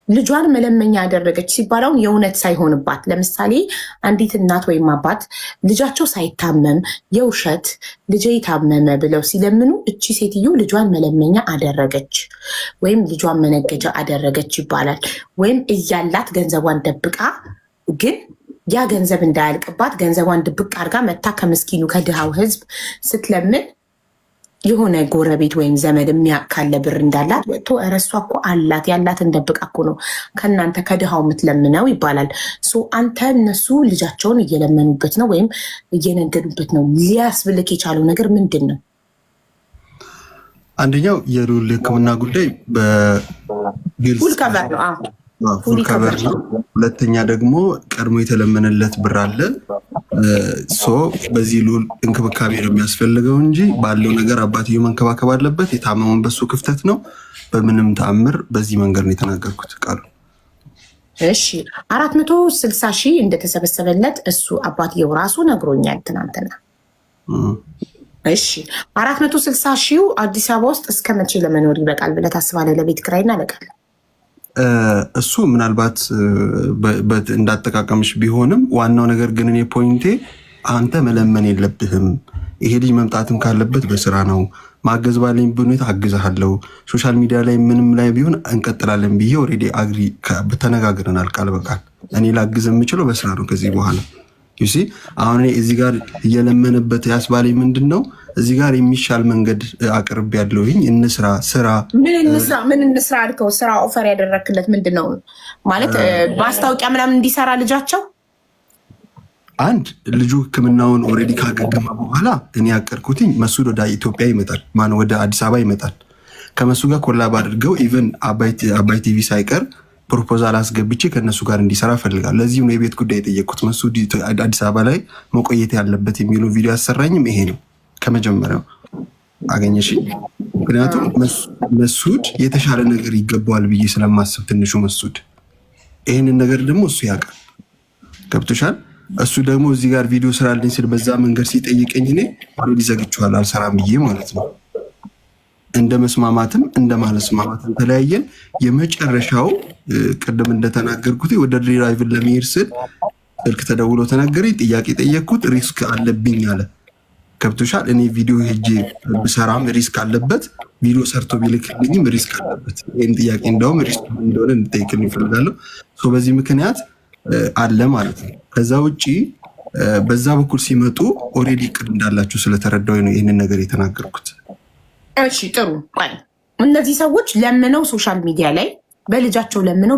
ልጇን መለመኛ ያደረገች ሲባለው የእውነት ሳይሆንባት፣ ለምሳሌ አንዲት እናት ወይም አባት ልጃቸው ሳይታመም የውሸት ልጄ ታመመ ብለው ሲለምኑ እቺ ሴትዮ ልጇን መለመኛ አደረገች ወይም ልጇን መነገጃ አደረገች ይባላል። ወይም እያላት ገንዘቧን ደብቃ ግን ያ ገንዘብ እንዳያልቅባት ገንዘቧን ድብቅ አድርጋ መታ ከምስኪኑ ከድሃው ህዝብ ስትለምን የሆነ ጎረቤት ወይም ዘመድ የሚያውቅ ካለ ብር እንዳላት ወጥቶ እረሷ እኮ አላት ያላትን ደብቃ እኮ ነው ከእናንተ ከድሃው የምትለምነው ይባላል። አንተ እነሱ ልጃቸውን እየለመኑበት ነው ወይም እየነገዱበት ነው ሊያስብልክ የቻለው ነገር ምንድን ነው? አንደኛው የሉል ሕክምና ጉዳይ በግልጽ ፉል ከቨር ነው። ፉል ከቨር ነው። ሁለተኛ ደግሞ ቀድሞ የተለመነለት ብር አለ። በዚህ ሉል እንክብካቤ ነው የሚያስፈልገው እንጂ ባለው ነገር አባትየው መንከባከብ አለበት። የታመመውን በሱ ክፍተት ነው። በምንም ተአምር በዚህ መንገድ ነው የተናገርኩት ቃሉ። እሺ 460,000 እንደተሰበሰበለት እሱ አባትየው ራሱ ነግሮኛል ትናንትና። እሺ 460,000 አዲስ አበባ ውስጥ እስከ መቼ ለመኖር ይበቃል ብለህ ታስባለህ? ለቤት ኪራይና ለቃል እሱ ምናልባት እንዳጠቃቀምሽ ቢሆንም ዋናው ነገር ግን እኔ ፖይንቴ አንተ መለመን የለብህም። ይሄ ልጅ መምጣትም ካለበት በስራ ነው። ማገዝ ባለኝ ሁኔታ አግዝሃለሁ። ሶሻል ሚዲያ ላይ ምንም ላይ ቢሆን እንቀጥላለን ብዬ ኦልሬዲ አግሪ ተነጋግረናል ቃል በቃል። እኔ ላግዝ የምችለው በስራ ነው ከዚህ በኋላ ዩሲ። አሁን እዚህ ጋር እየለመነበት ያስባለኝ ምንድን ነው? እዚህ ጋር የሚሻል መንገድ አቅርብ ያለውኝ እንስራ ስራ ምን እንስራ አልከው? ስራ ኦፈር ያደረክለት ምንድን ነው ማለት? ማስታወቂያ ምናምን እንዲሰራ ልጃቸው አንድ ልጁ ሕክምናውን ኦልሬዲ ካገገመ በኋላ እኔ ያቀርኩትኝ መሱድ ወደ ኢትዮጵያ ይመጣል፣ ወደ አዲስ አበባ ይመጣል። ከመሱ ጋር ኮላብ አድርገው ኢቨን አባይ ቲቪ ሳይቀር ፕሮፖዛል አስገብቼ ከእነሱ ጋር እንዲሰራ ፈልጋል። ለዚህም ነው የቤት ጉዳይ የጠየቁት። መሱድ አዲስ አበባ ላይ መቆየት ያለበት የሚሉ ቪዲዮ ያሰራኝም ይሄ ነው ከመጀመሪያው አገኘሽ። ምክንያቱም መሱድ የተሻለ ነገር ይገባዋል ብዬ ስለማስብ ትንሹ መሱድ ይህንን ነገር ደግሞ እሱ ያውቃል። ገብቶሻል? እሱ ደግሞ እዚህ ጋር ቪዲዮ ስራልኝ ስል በዛ መንገድ ሲጠይቀኝ እኔ ኦልሬዲ ዘግቼዋለሁ አልሰራም ብዬ ማለት ነው። እንደ መስማማትም እንደ ማለስማማትም ተለያየን። የመጨረሻው ቅድም እንደተናገርኩት ወደ ድራይቭን ለመሄድ ስል ስልክ ተደውሎ ተነገረኝ። ጥያቄ ጠየቅኩት። ሪስክ አለብኝ አለ። ገብቶሻል? እኔ ቪዲዮ ሄጄ ብሰራም ሪስክ አለበት፣ ቪዲዮ ሰርቶ ቢልክልኝም ሪስክ አለበት። ይህን ጥያቄ እንደውም ሪስክ እንደሆነ እንጠይቅን ይፈልጋለሁ። በዚህ ምክንያት አለ ማለት ነው። ከዛ ውጭ በዛ በኩል ሲመጡ ኦልሬዲ እቅድ እንዳላችሁ ስለተረዳው ነው ይህንን ነገር የተናገርኩት። እሺ ጥሩ። እነዚህ ሰዎች ለምነው ሶሻል ሚዲያ ላይ በልጃቸው ለምነው